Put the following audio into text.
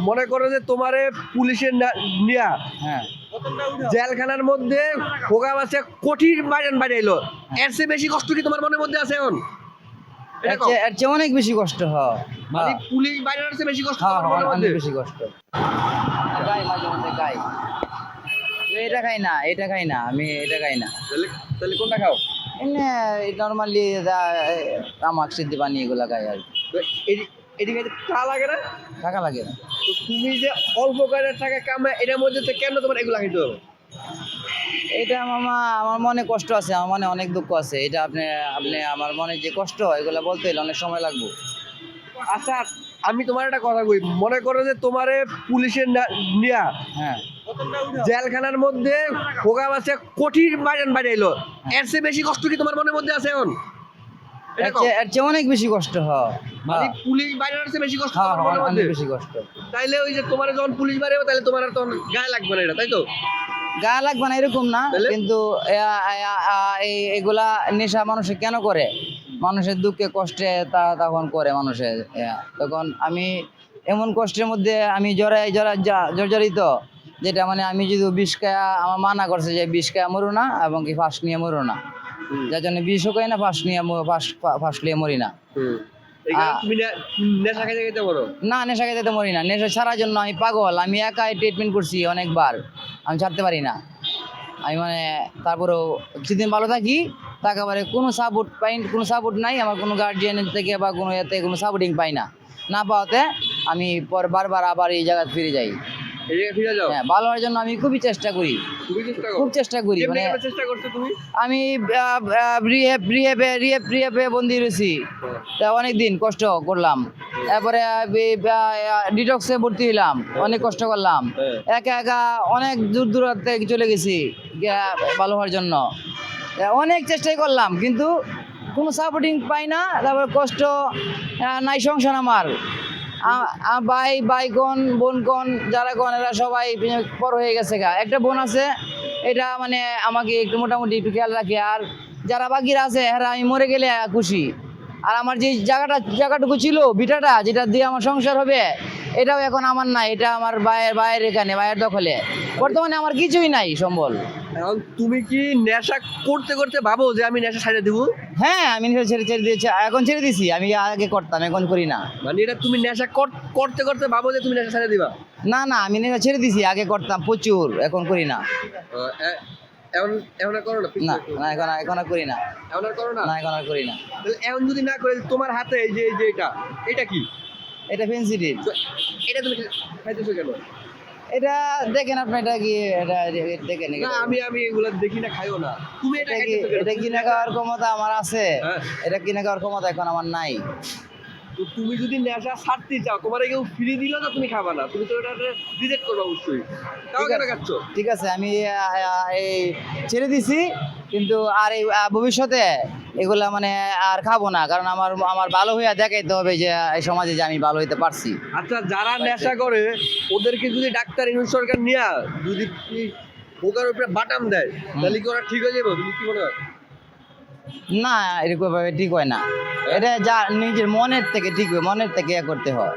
মনে করো যে তোমারে পুলিশের নিয়া হ্যাঁ জেলখানার মধ্যে খোগা মাছে কঠিন বাইরান বাইরাইলো, এর চেয়ে বেশি কষ্ট কি তোমার মনের মধ্যে আছে এখন? এটা কও। এর চেয়ে অনেক বেশি কষ্ট হয়। মানে পুলিশ বাইরানোর চেয়ে বেশি কষ্ট হ্যাঁ তোমার মনের অনেক মধ্যে? বেশি কষ্ট। গাই মাঝে মধ্যে গাই, এটা খাই না, এটা খাই না, আমি এটা খাই না। তাহলে তাহলে কোনটা খাও? এমনি নর্মালি তামাক সিদ্ধি পানি এগুলা খাই আর কি। তো এটি খাইতে তা লাগে না? টাকা লাগে না। তো তুমি যে অল্প কয়টা টাকা কামায় এটার মধ্যে তো কেন তোমার এগুলা খাইতে হবে? এটা মামা আমার মনে কষ্ট আছে, আমার মনে অনেক দুঃখ আছে। এটা আপনি আপনি আমার মনে যে কষ্ট এগুলা বলতে হলে অনেক সময় লাগবে। আচ্ছা, আমি তোমার একটা কথা কই, মনে করো যে তোমারে পুলিশের নিয়া হ্যাঁ জেলখানার মধ্যে খোগা মাছে কঠিন বাইরান বাইরাইলো, এর চেয়ে বেশি কষ্ট কি তোমার মনের মধ্যে আছে এখন? এটা কও। এর চেয়ে অনেক বেশি কষ্ট হয়। মানে পুলিশ বাইরানোর চেয়ে বেশি কষ্ট হ্যাঁ তোমার মনের মধ্যে? অনেক বেশি কষ্ট। তাইলে ওই যে তোমার যখন পুলিশ বাইরে তাহলে তোমার আর তখন গায়ে লাগবে না, এটা তাই তো? গায়ে লাগবে না এরকম না, তাহলে? কিন্তু এগুলা নেশা মানুষে কেন করে? মানুষের দুঃখে কষ্টে তখন করে মানুষের। তখন আমি এমন কষ্টের মধ্যে আমি জর্জরিত, যেটা মানে আমি যদি বিষ খায়া, আমার মানা করছে যে বিষ খায়া মরু না এবং কি ফাঁস নিয়ে মরু না, যার জন্য বিষও খাই না, ফাঁস নিয়ে ফাঁস নিয়ে মরি না। এই কারণে তুমি নেশা খাইতে খাইতে বলো? না, নেশা খেতে তো মরি না, নেশা ছাড়ার জন্য আমি পাগল। আমি একাই ট্রিটমেন্ট করছি অনেকবার, আমি ছাড়তে পারি না। আমি মানে তারপরেও কিছুদিন ভালো থাকি, তারপরে কোনো সাপোর্ট পাই, কোনো সাপোর্ট নাই আমার, কোনো গার্জিয়ানের থেকে বা কোনো এতে কোনো সাপোর্টিং পাই না। না পাওয়াতে আমি পরে বারবার আবার এই জায়গায় ফিরে যাই। এই জায়গায় ফিরে যাও? হ্যাঁ, ভালো হওয়ার জন্য আমি খুবই চেষ্টা করি, খুবই চেষ্টা করো? খুব চেষ্টা করি। কেমনে মানে কেমনে চেষ্টা করছো তুমি? আমি রিহেবে বন্দি রয়েছি, তা অনেক দিন কষ্ট করলাম। তারপরে ডিটক্সে ভর্তি হইলাম, অনেক কষ্ট করলাম। একা একা অনেক দূর দূরান্তে চলে গেছি ভালো হওয়ার জন্য, অনেক চেষ্টাই করলাম, কিন্তু কোনো সাপোর্টিং পাই না। তারপর কষ্ট নাই, সংসার আমার ভাই কোন বোন কোন যারা কোন এরা সবাই বড় হয়ে গেছে গা। একটা বোন আছে, এটা মানে আমাকে একটু মোটামুটি একটু খেয়াল রাখে, আর যারা বাকিরা আছে এরা আমি মরে গেলে খুশি। আর আমার যে জায়গাটুকু ছিল বিটাটা, যেটা দিয়ে আমার সংসার হবে, এটাও এখন আমার নাই, এটা আমার ভাইয়ের এখানে, ভাইয়ের দখলে। বর্তমানে আমার কিছুই নাই সম্বল। এখন তুমি কি নেশা করতে করতে ভাবো যে আমি নেশা ছাড়ে দিব? হ্যাঁ, আমি ছেড়ে দিয়েছি, এখন ছেড়ে দিয়েছি। আমি আগে করতাম, এখন করি না। মানে এটা তুমি নেশা করতে করতে ভাবো যে তুমি নেশা ছাড়ে দিবা? না না, আমি নেশা ছেড়ে দিয়েছি, আগে করতাম প্রচুর, এখন করি না। এখন এখন আর করো না? না না, এখন আর করি না। এখন আর করো না? না, এখন আর করি না। তাহলে এখন যদি না করে, তোমার হাতে এই যে এটা কি? এটা ফেন্সিডিল। তো এটা তুমি খাইতেছো কেন? এটা দেখেন আপনি, এটা কি এটা দেখেন? না, আমি এগুলা দেখি না, খাইও না। তুমি এটা খাইতেছো কেন? এটা কিনে খাওয়ার ক্ষমতা আমার আছে, হ্যাঁ। এটা কিনে খাওয়ার ক্ষমতা এখন আমার নাই। তো তুমি যদি নেশা ছাড়তে চাও, তোমার কেউ ফ্রি দিল না, তুমি খাবা না, তুমি তো এটা রিজেক্ট করবে অবশ্যই। তাও কেন খাচ্ছ? ঠিক আছে, আমি এই ছেড়ে দিছি, কিন্তু আর এই ভবিষ্যতে এগুলা মানে আর খাবো না, কারণ আমার ভালো হইয়া দেখাইতে হবে যে এই সমাজে যে আমি ভালো হইতে পারছি। আচ্ছা, যারা নেশা করে ওদেরকে যদি ডাক্তার ইউনুস সরকার নিয়া যদি বোকার উপরে বাটাম দেয়, তাহলে কি ওরা ঠিক হয়ে যাবে? তুমি কি মনে হয়? না, এরকম ভাবে ঠিক হয় না। এটা যা নিজের মনের থেকে ঠিক হয়, মনের থেকে করতে হয়।